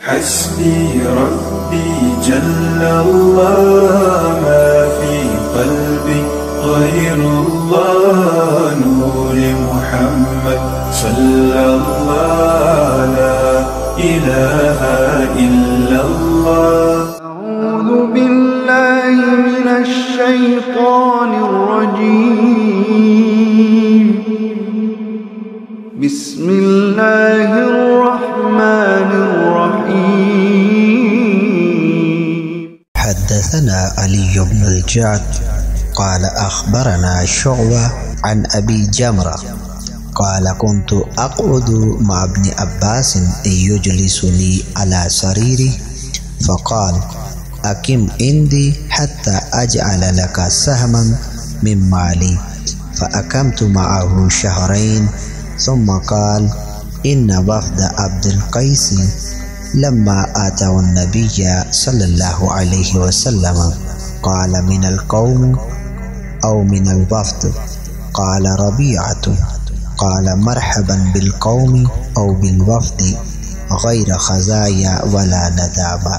حسبي ربي جل الله ما في قلبي غير الله نور محمد صلى الله لا إله إلا الله. أعوذ بالله من الشيطان الرجيم. بسم الله الرحمن الرحيم. حدثنا علي بن الجعد قال أخبرنا شعبة عن أبي جمرة قال كنت أقعد مع ابن عباس يجلسني على سريري فقال أقم عندي حتى أجعل لك سهما من مالي، فأقمت معه شهرين ثم قال إن وفد عبد القيس لما آتوا النبي صلى الله عليه وسلم قال من القوم أو من الوفد؟ قال ربيعة. قال مرحبا بالقوم أو بالوفد غير خزايا ولا ندابة.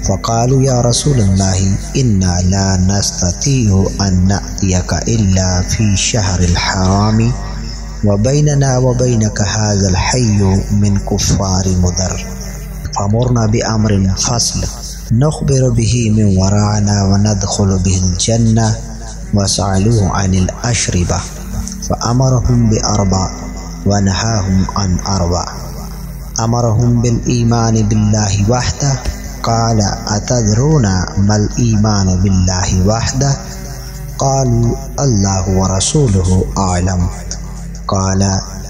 فقالوا يا رسول الله إنا لا نستطيع أن نأتيك إلا في شهر الحرام وبيننا وبينك هذا الحي من كفار مضر، فمرنا بأمر فصل نخبر به من وراءنا وندخل به الجنة، وسألوه عن الأشربة فأمرهم بأربع ونهاهم عن أربع. أمرهم بالإيمان بالله وحده، قال أتدرون ما الإيمان بالله وحده؟ قالوا الله ورسوله أعلم. قال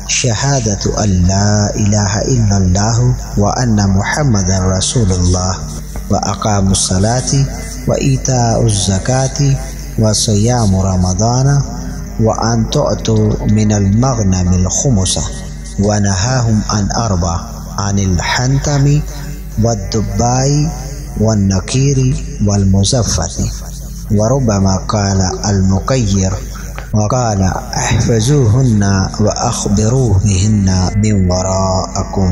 شهادة أن لا إله إلا الله وأن محمدا رسول الله، وأقاموا الصلاة وإيتاء الزكاة وصيام رمضان، وأن تؤتوا من المغنم الخمس. ونهاهم عن أربع، عن الحنتم والدباء والنكير والمزفة، وربما قال المقير، وقال احفظوهن وأخبروا بهن من وراءكم.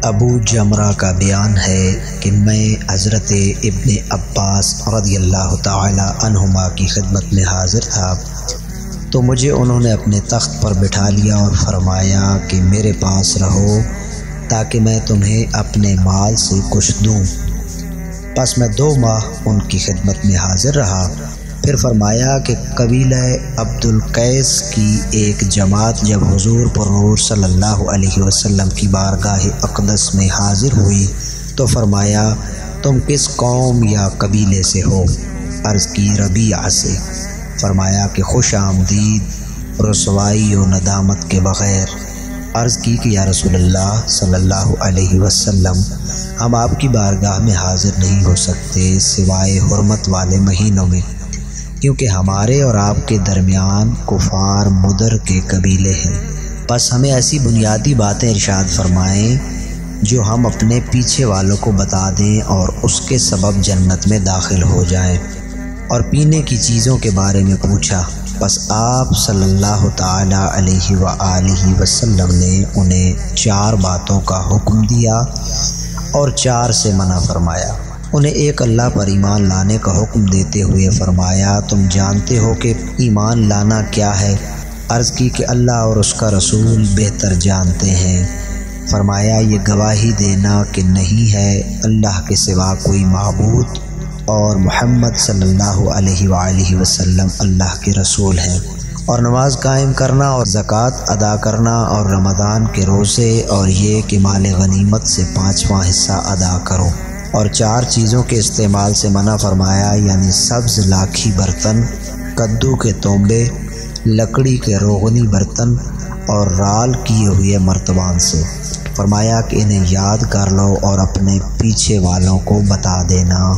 ابو جمرہ کا بیان ہے کہ میں حضرت ابن عباس رضی اللہ تعالی عنہما کی خدمت میں حاضر تھا تو مجھے انہوں نے اپنے تخت پر بٹھا لیا اور فرمایا کہ میرے پاس رہو تاکہ میں تمہیں اپنے مال سے کچھ دوں۔ پس میں 2 ماہ ان کی خدمت میں حاضر رہا۔ پھر فرمایا کہ قبیلہ عبد القیس کی ایک جماعت جب حضور پر نور صلی اللہ علیہ وسلم کی بارگاہ اقدس میں حاضر ہوئی تو فرمایا تم کس قوم یا قبیلے سے ہو؟ عرض کی ربیعہ سے۔ فرمایا کہ خوش آمدید رسوائی و ندامت کے بغیر۔ عرض کی کہ یا رسول اللہ صلی اللہ علیہ وسلم ہم آپ کی بارگاہ میں حاضر نہیں ہو سکتے سوائے حرمت والے مہینوں میں، کیونکہ ہمارے اور آپ کے درمیان کفار مدر کے قبیلے ہیں۔ بس ہمیں ایسی بنیادی باتیں ارشاد فرمائیں جو ہم اپنے پیچھے والوں کو بتا دیں اور اس کے سبب جنت میں داخل ہو جائیں۔ اور پینے کی چیزوں کے بارے میں پوچھا، بس آپ صلی اللہ تعالی علیہ وآلہ وسلم نے انہیں 4 باتوں کا حکم دیا اور 4 سے منع فرمایا۔ انہیں ایک اللہ پر ایمان لانے کا حکم دیتے ہوئے فرمایا تم جانتے ہو کہ ایمان لانا کیا ہے؟ عرض کی کہ اللہ اور اس کا رسول بہتر جانتے ہیں۔ فرمایا یہ گواہی دینا کہ نہیں ہے اللہ کے سوا کوئی معبود اور محمد صلی اللہ علیہ وآلہ وسلم اللہ کے رسول ہیں، اور نماز قائم کرنا اور زکوٰۃ ادا کرنا اور رمضان کے روزے، اور یہ کہ مال غنیمت سے 5واں حصہ ادا کرو۔ اور 4 چیزوں کے استعمال سے منع فرمایا، یعنی سبز لاکھی برتن، کدو کے تونبے، لکڑی کے روغنی برتن اور رال کیے ہوئے مرتبان سے۔ فرمایا کہ انہیں یاد کر لو اور اپنے پیچھے والوں کو بتا دینا۔